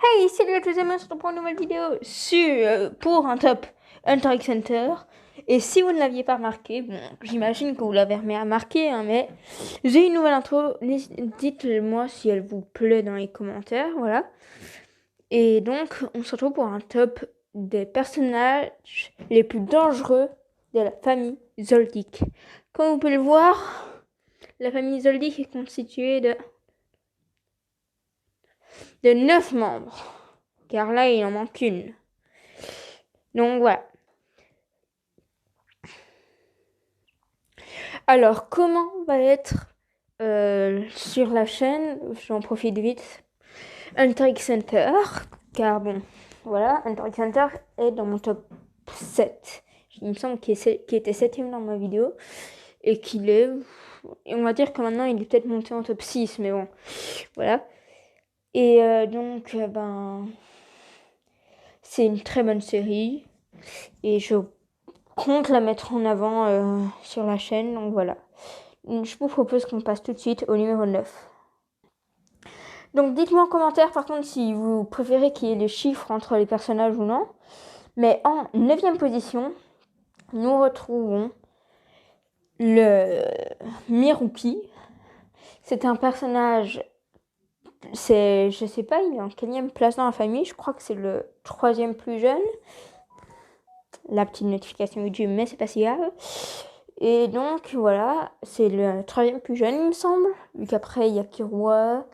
Hey, salut à tous et bienvenue pour une nouvelle vidéo pour un top Hunter x Hunter. Et si vous ne l'aviez pas remarqué, bon, j'imagine que vous l'avez remarqué, hein, mais j'ai une nouvelle intro. Dites-moi si elle vous plaît dans les commentaires, voilà. Et donc, on se retrouve pour un top des personnages les plus dangereux de la famille Zoldyck. Comme vous pouvez le voir, la famille Zoldyck est constituée de 9 membres. Car là, il en manque une. Donc voilà. Alors, comment va être sur la chaîne, j'en profite vite, Hunter x Hunter, car bon, voilà, Hunter x Hunter est dans mon top 7. Il me semble qu'il était 7ème dans ma vidéo, et qu'il est, et on va dire que maintenant il est peut-être monté en top 6, mais bon, voilà. Et donc, c'est une très bonne série, et je compte la mettre en avant sur la chaîne, donc voilà. Je vous propose qu'on passe tout de suite au numéro 9. Donc dites-moi en commentaire par contre si vous préférez qu'il y ait des chiffres entre les personnages ou non. Mais en 9ème position, nous retrouvons le Miruki. C'est un personnage, je sais pas, il est en quelle place dans la famille. Je crois que c'est le 3e plus jeune. La petite notification YouTube, mais c'est pas si grave. Et donc voilà, c'est le 3e plus jeune il me semble. Vu qu'après il y a Kirua,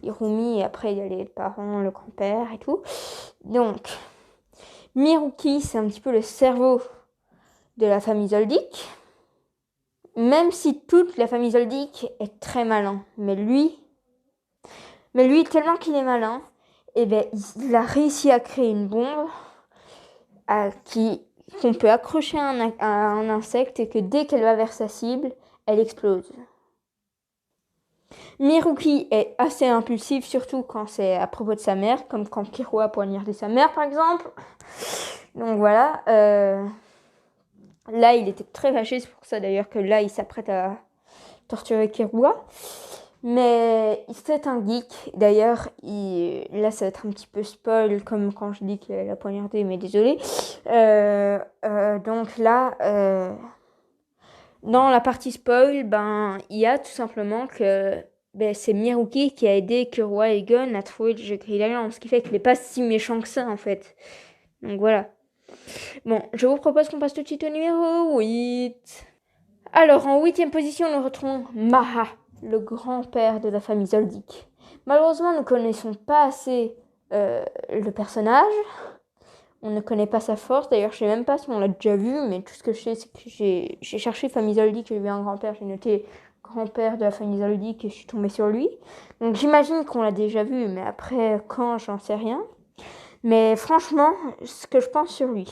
Hirumi, et après il y a les parents, le grand-père et tout. Donc, Miruki, c'est un petit peu le cerveau de la famille Zoldyck. Même si toute la famille Zoldyck est très malin. Mais lui, tellement qu'il est malin, eh ben, il a réussi à créer une bombe qu'on peut accrocher à un insecte et que dès qu'elle va vers sa cible, elle explose. Miruki est assez impulsif, surtout quand c'est à propos de sa mère, comme quand Kiro a poignardé sa mère par exemple. Donc voilà. Là, il était très fâché, c'est pour ça d'ailleurs que là, il s'apprête à torturer Kirua. Mais c'est un geek. D'ailleurs, là, ça va être un petit peu spoil, comme quand je dis qu'il a poignardé, mais désolé. Donc là, dans la partie spoil, il y a tout simplement que c'est Miruki qui a aidé Kirua et Gon à trouver le jeu Grillion, ce qui fait qu'il n'est pas si méchant que ça, en fait. Donc voilà. Bon, je vous propose qu'on passe tout de suite au numéro 8. Alors, en 8ème position, nous retrouvons Maha, le grand-père de la famille Zoldyck. Malheureusement, nous ne connaissons pas assez le personnage. On ne connaît pas sa force. D'ailleurs, je ne sais même pas si on l'a déjà vu, mais tout ce que je sais, c'est que j'ai cherché famille Zoldyck, j'ai vu un grand-père, j'ai noté grand-père de la famille Zoldyck et je suis tombée sur lui. Donc j'imagine qu'on l'a déjà vu, mais après, quand, j'en sais rien. Mais franchement, ce que je pense sur lui.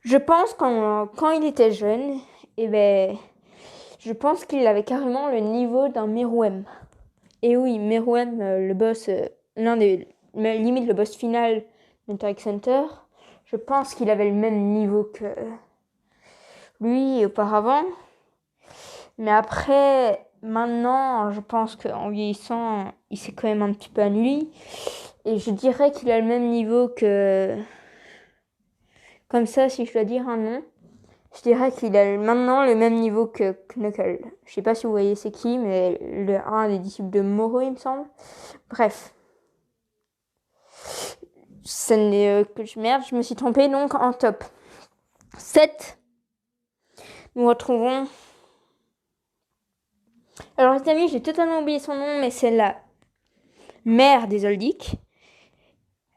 Je pense quand il était jeune, je pense qu'il avait carrément le niveau d'un Meruem. Et oui, Meruem, le boss, limite le boss final d'Hunter x Hunter, je pense qu'il avait le même niveau que lui auparavant. Mais après, maintenant, je pense qu'en vieillissant, il s'est quand même un petit peu annulé. Et je dirais qu'il a le même niveau que... Comme ça, si je dois dire un nom, je dirais qu'il a maintenant le même niveau que Knuckle. Je sais pas si vous voyez c'est qui, mais un des disciples de Moro, il me semble. Bref. Ça n'est que je merde, je me suis trompée. Donc en top 7, nous retrouvons... Alors les amis, j'ai totalement oublié son nom, mais c'est la mère des Zoldyck.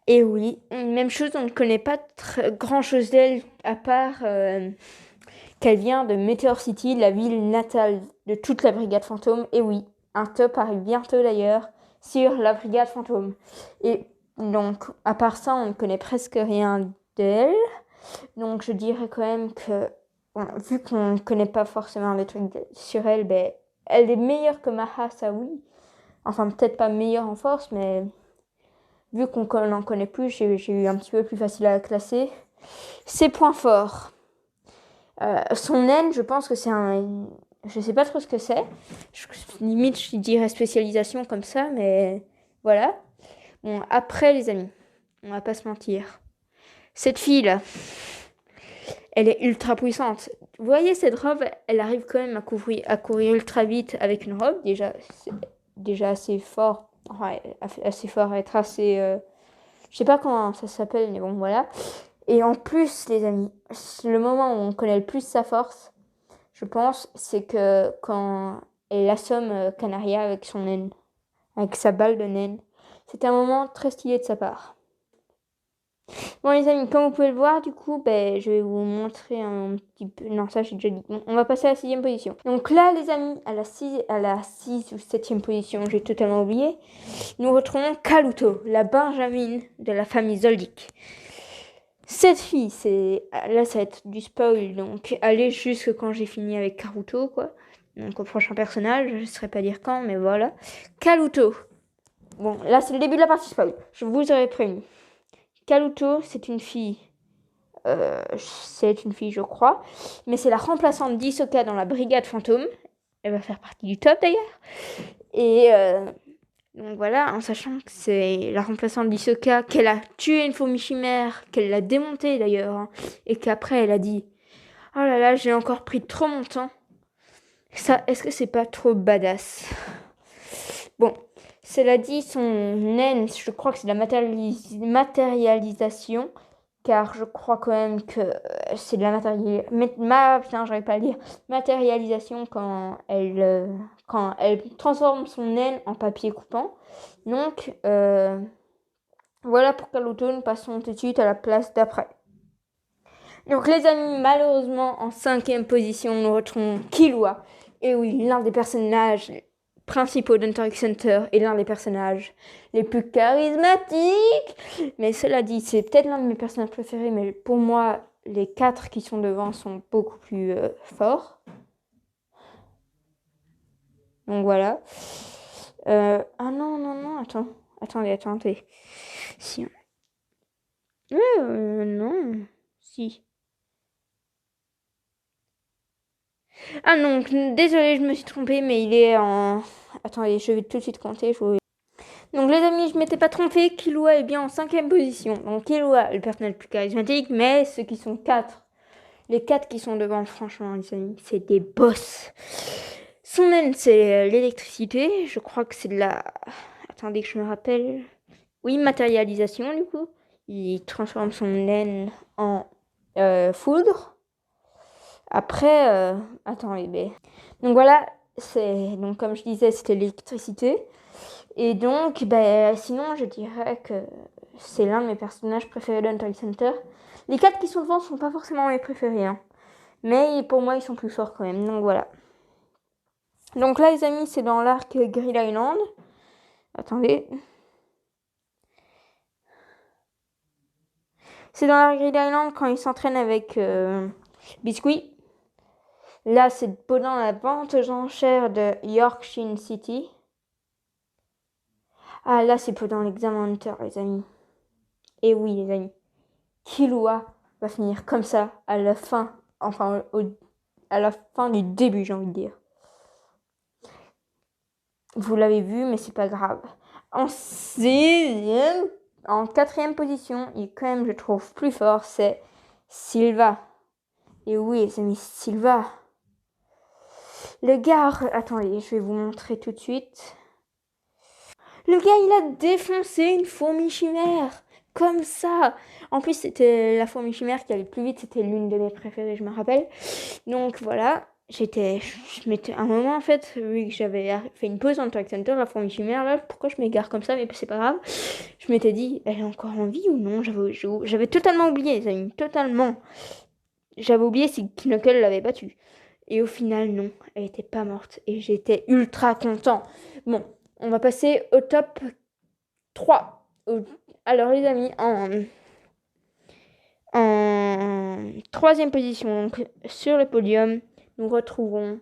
Et oui, même chose, on ne connaît pas grand chose d'elle, à part qu'elle vient de Meteor City, la ville natale de toute la Brigade Fantôme. Et oui, un top arrive bientôt d'ailleurs sur la Brigade Fantôme. Et donc, à part ça, on ne connaît presque rien d'elle. Donc, je dirais quand même que, bon, vu qu'on ne connaît pas forcément des trucs sur elle, elle est meilleure que Maha, ça oui. Enfin, peut-être pas meilleure en force, mais vu qu'on n'en connaît plus, j'ai eu un petit peu plus facile à la classer. Ses points forts. Son aile, je pense que c'est un... Je sais pas trop ce que c'est. Limite, je dirais spécialisation comme ça, mais voilà. Bon, après, les amis, on va pas se mentir. Cette fille-là, elle est ultra puissante. Vous voyez, cette robe, elle arrive quand même à courir ultra vite avec une robe. Déjà, c'est déjà assez fort. Ouais, assez fort, être assez... je sais pas comment ça s'appelle, mais bon, voilà. Et en plus, les amis, le moment où on connaît le plus sa force, je pense, c'est que quand elle assomme Canaria avec son naine, avec sa balle de naine. C'était un moment très stylé de sa part. Bon les amis, comme vous pouvez le voir, du coup, je vais vous montrer un petit peu... Non, ça j'ai déjà dit. Bon, on va passer à la 6e position. Donc là les amis, à la 6 ou 7e position, j'ai totalement oublié, nous retrouvons Kaluto, la Benjamine de la famille Zoldyck. Cette fille, là ça va être du spoil, donc allez jusque quand j'ai fini avec Karuto, quoi. Donc au prochain personnage, je ne saurais pas dire quand, mais voilà. Kaluto. Bon, là c'est le début de la partie spoil, je vous aurais prévenu. Kaluto, c'est une fille, je crois, mais c'est la remplaçante d'Hisoka dans la brigade fantôme. Elle va faire partie du top d'ailleurs. Et donc voilà, en sachant que c'est la remplaçante d'Hisoka, qu'elle a tué une fourmi chimère, qu'elle l'a démontée d'ailleurs, hein, et qu'après elle a dit oh là là, j'ai encore pris trop mon temps. Ça, est-ce que c'est pas trop badass? Bon, cela dit, son naine, je crois que c'est la matérialisation, car je crois quand même que c'est de la j'arrive pas à le dire, matérialisation quand elle transforme son naine en papier coupant. Donc, voilà pour Kaluto, nous passons tout de suite à la place d'après. Donc les amis, malheureusement, en 5e position, nous retrouvons Killua. Et oui, l'un des personnages principaux d'Hunter x Hunter et l'un des personnages les plus charismatiques. Mais cela dit, c'est peut-être l'un de mes personnages préférés, mais pour moi, les 4 qui sont devant sont beaucoup plus forts. Donc voilà. Ah non, non, non, attendez. Si. Non. Si. Ah non, désolé, je me suis trompée, mais il est en... Attendez, je vais tout de suite compter. Donc les amis, je m'étais pas trompée, Killua est bien en 5e position. Donc Killua, le personnage le plus charismatique, mais ceux qui sont 4, les 4 qui sont devant, franchement, les amis, c'est des boss. Son naine, c'est l'électricité. Je crois que c'est de la... Attendez que je me rappelle. Oui, matérialisation, du coup. Il transforme son naine en foudre. Après, attendez, donc voilà, donc comme je disais, c'était l'électricité. Et donc, sinon, je dirais que c'est l'un de mes personnages préférés d'Hunter x Hunter. Les 4 qui sont devant sont pas forcément mes préférés, hein. Mais pour moi, ils sont plus forts quand même. Donc voilà. Donc là, les amis, c'est dans l'arc Grill Island. Attendez. C'est dans l'arc Grill Island quand il s'entraîne avec Biscuit. Là, c'est pendant la vente aux enchères de Yorkshire City. Ah, là, c'est pendant l'examen Hunter, les amis. Et oui, les amis. Killua va finir comme ça à la fin, enfin, à la fin du début, j'ai envie de dire. Vous l'avez vu, mais c'est pas grave. En 4e position, il est quand même, je trouve, plus fort, c'est Silva. Et oui, les amis, Silva. Le gars, attendez, je vais vous montrer tout de suite. Le gars, il a défoncé une fourmi chimère. Comme ça. En plus, c'était la fourmi chimère qui allait plus vite. C'était l'une de mes préférées, je me rappelle. Donc voilà. Je m'étais un moment, en fait, vu que j'avais fait une pause dans Hunter x Hunter, la fourmi chimère, là, pourquoi je m'égare comme ça, mais c'est pas grave. Je m'étais dit, elle est encore en vie ou non? J'avais totalement oublié, les amis, totalement. J'avais oublié si Knuckle l'avait battue. Et au final, non, elle était pas morte. Et j'étais ultra content. Bon, on va passer au top 3. Alors les amis, en 3e position, donc, sur le podium, nous retrouvons,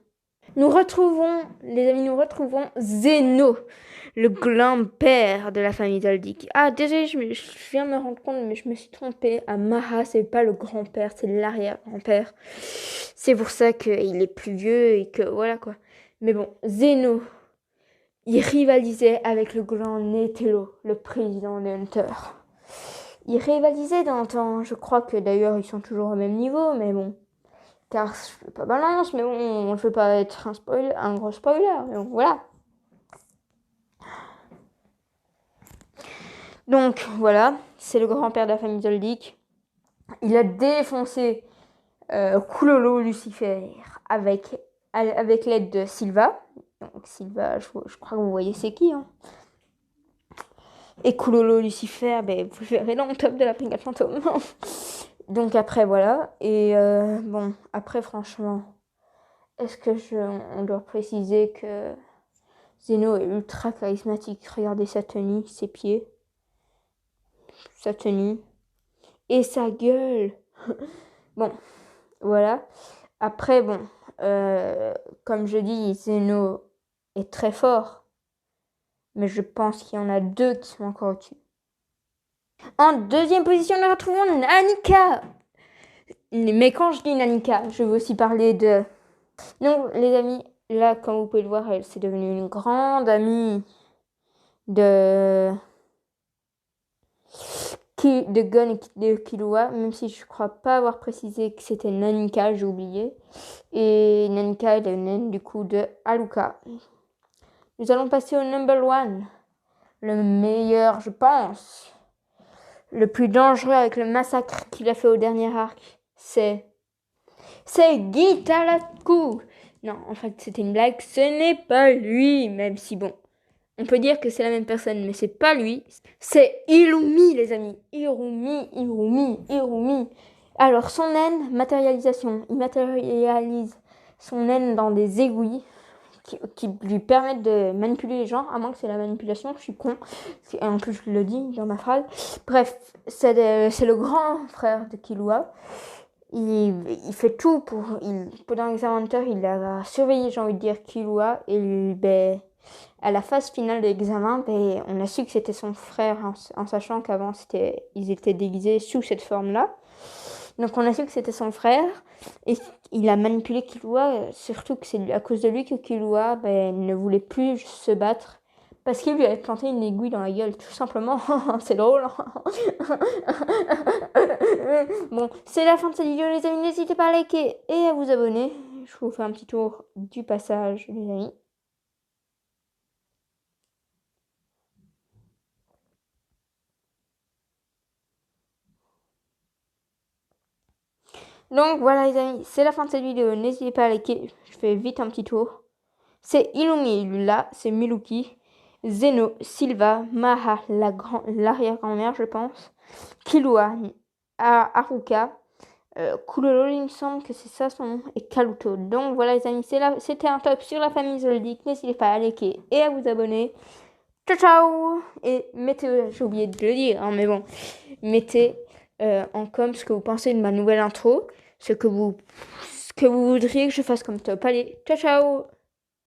les amis, nous retrouvons Zeno, le grand-père de la famille Zoldyck. Ah, désolé, je viens de me rendre compte, mais je me suis trompée. Amara, c'est pas le grand-père, c'est l'arrière-grand-père. C'est pour ça qu'il est plus vieux et que voilà quoi. Mais bon, Zeno, il rivalisait avec le grand Netelo, le président de Hunter. Ils rivalisaient dans le temps. Je crois que d'ailleurs ils sont toujours au même niveau, mais bon. Car je fais pas balance, mais bon, je veux pas être un gros spoiler, mais bon, voilà. Donc voilà, c'est le grand-père de la famille Zoldyck. Il a défoncé Kulolo Lucifer avec l'aide de Silva. Donc Silva, je crois que vous voyez c'est qui. Hein. Et Kulolo Lucifer, vous le verrez dans le top de la Brigade Fantôme. Donc après voilà. Et bon, après franchement, est-ce que on doit préciser que Zeno est ultra charismatique. Regardez sa tenue, ses pieds, sa tenue et sa gueule. Bon, voilà. Après, bon, comme je dis, Zeno est très fort. Mais je pense qu'il y en a deux qui sont encore au-dessus. En deuxième position, nous retrouvons Nanika. Mais quand je dis Nanika, je veux aussi parler de... Non, les amis, là, comme vous pouvez le voir, elle s'est devenue une grande amie de Gon et de Killua, même si je crois pas avoir précisé que c'était Nanika, j'ai oublié. Et Nanika est la naine du coup de Haruka. Nous allons passer au number 1. Le meilleur, je pense. Le plus dangereux avec le massacre qu'il a fait au dernier arc, c'est Gitaraku. Non, en fait, c'était une blague. Ce n'est pas lui, même si bon. On peut dire que c'est la même personne, mais c'est pas lui. C'est Irumi, les amis. Irumi. Alors, son naine, matérialisation. Il matérialise son naine dans des aiguilles qui lui permettent de manipuler les gens, à moins que c'est la manipulation, je suis con. En plus, je le dis dans ma phrase. Bref, c'est le grand frère de Killua. Il fait tout pendant l'examen Hunter, il a surveillé, j'ai envie de dire, Killua. Et à la phase finale de l'examen, on a su que c'était son frère, en sachant qu'avant, ils étaient déguisés sous cette forme-là. Donc on a su que c'était son frère. Et il a manipulé Killua, surtout que c'est à cause de lui que Killua ne voulait plus se battre. Parce qu'il lui avait planté une aiguille dans la gueule, tout simplement. C'est drôle. Bon, c'est la fin de cette vidéo, les amis. N'hésitez pas à liker et à vous abonner. Je vous fais un petit tour du passage, les amis. Donc voilà les amis, c'est la fin de cette vidéo. N'hésitez pas à liker, je fais vite un petit tour. C'est Illumi, là, c'est Miluki, Zeno, Silva, Maha, l'arrière-grand-mère je pense, Killua, Haruka, Kulolo, il me semble que c'est ça son nom, et Kaluto. Donc voilà les amis, c'était un top sur la famille Zoldyck. N'hésitez pas à liker et à vous abonner. Ciao ciao. Et mettez, j'ai oublié de le dire, hein, mais bon, mettez en com ce que vous pensez de ma nouvelle intro, ce que vous voudriez que je fasse comme top. Allez, ciao ciao.